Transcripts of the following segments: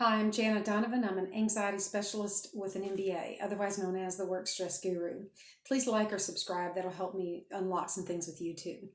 Hi, I'm Janna Donovan. I'm an anxiety specialist with an MBA, otherwise known as the Work Stress Guru. Please like or subscribe. That'll help me unlock some things with YouTube.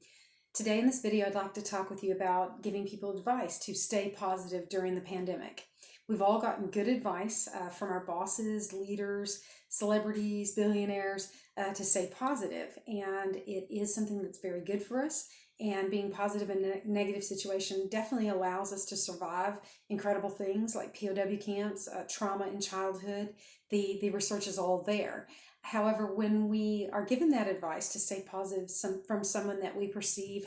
Today in this video, I'd like to talk with you about giving people advice to stay positive during the pandemic. We've all gotten good advice from our bosses, leaders, celebrities, billionaires to stay positive, and it is something that's very good for us. And being positive in a negative situation definitely allows us to survive incredible things like POW camps, trauma in childhood. The research is all there. However, when we are given that advice to stay positive from someone that we perceive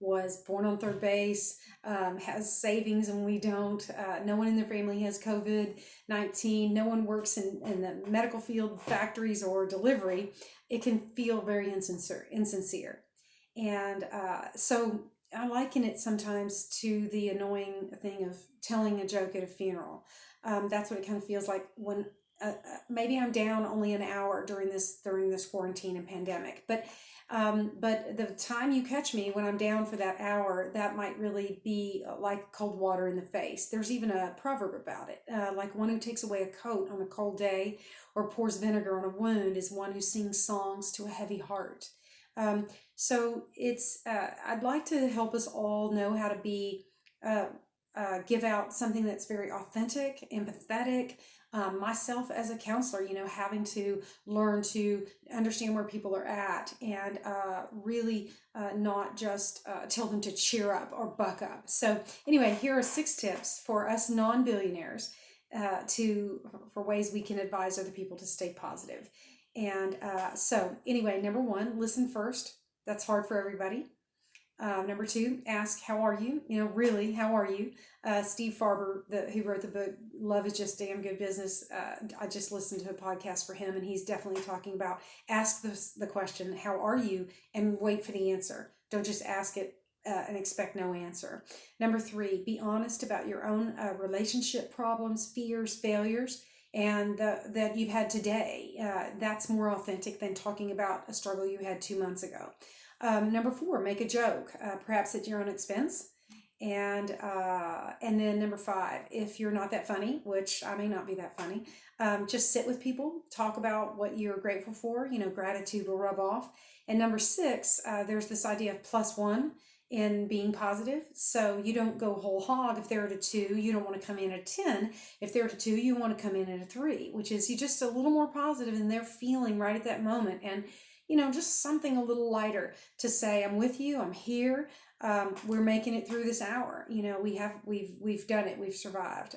was born on third base, has savings and we don't, no one in their family has COVID-19, no one works in the medical field, factories, or delivery, it can feel very insincere. And so I liken it sometimes to the annoying thing of telling a joke at a funeral. That's what it kind of feels like when maybe I'm down only an hour during this quarantine and pandemic, but the time you catch me when I'm down for that hour, that might really be like cold water in the face. There's even a proverb about it, like one who takes away a coat on a cold day or pours vinegar on a wound is one who sings songs to a heavy heart. So I'd like to help us all know how to be, give out something that's very authentic, empathetic. Myself as a counselor, having to learn to understand where people are at and really not just tell them to cheer up or buck up. So anyway, here are 6 tips for us non-billionaires for ways we can advise other people to stay positive. And so anyway, number 1, listen first. That's hard for everybody. Number 2, ask, how are you? Really, how are you? Steve Farber, who wrote the book, Love is Just Damn Good Business. I just listened to a podcast for him, and he's definitely talking about ask the question, how are you? And wait for the answer. Don't just ask it and expect no answer. Number 3, be honest about your own relationship problems, fears, failures, and that you've had today. That's more authentic than talking about a struggle you had 2 months ago. Number 4, make a joke, perhaps at your own expense. And then number 5, if you're not that funny, which I may not be that funny, just sit with people, talk about what you're grateful for. Gratitude will rub off. And number 6, there's this idea of +1 in being positive. So you don't go whole hog. If they're at a 2, you don't want to come in at a 10. If they're at a 2, you want to come in at a 3, which is you just a little more positive than they're feeling right at that moment. And just something a little lighter to say, I'm with you, I'm here, we're making it through this hour. We've done it, we've survived.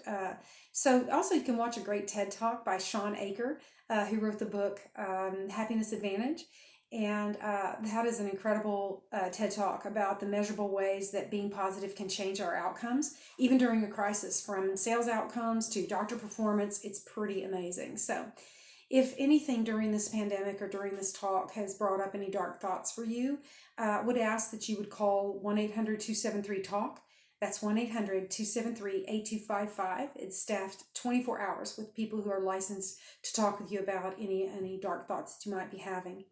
So also you can watch a great TED Talk by Sean Aker, who wrote the book Happiness Advantage. And that is an incredible TED Talk about the measurable ways that being positive can change our outcomes, even during a crisis, from sales outcomes to doctor performance. It's pretty amazing. So if anything during this pandemic or during this talk has brought up any dark thoughts for you, I would ask that you would call 1-800-273-TALK. That's 1-800-273-8255. It's staffed 24 hours with people who are licensed to talk with you about any dark thoughts that you might be having.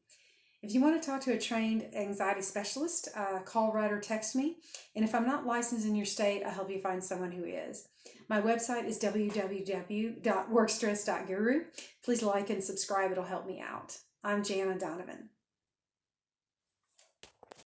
If you want to talk to a trained anxiety specialist, call, write, or text me. And if I'm not licensed in your state, I'll help you find someone who is. My website is www.workstress.guru. Please like and subscribe. It'll help me out. I'm Janna Donovan.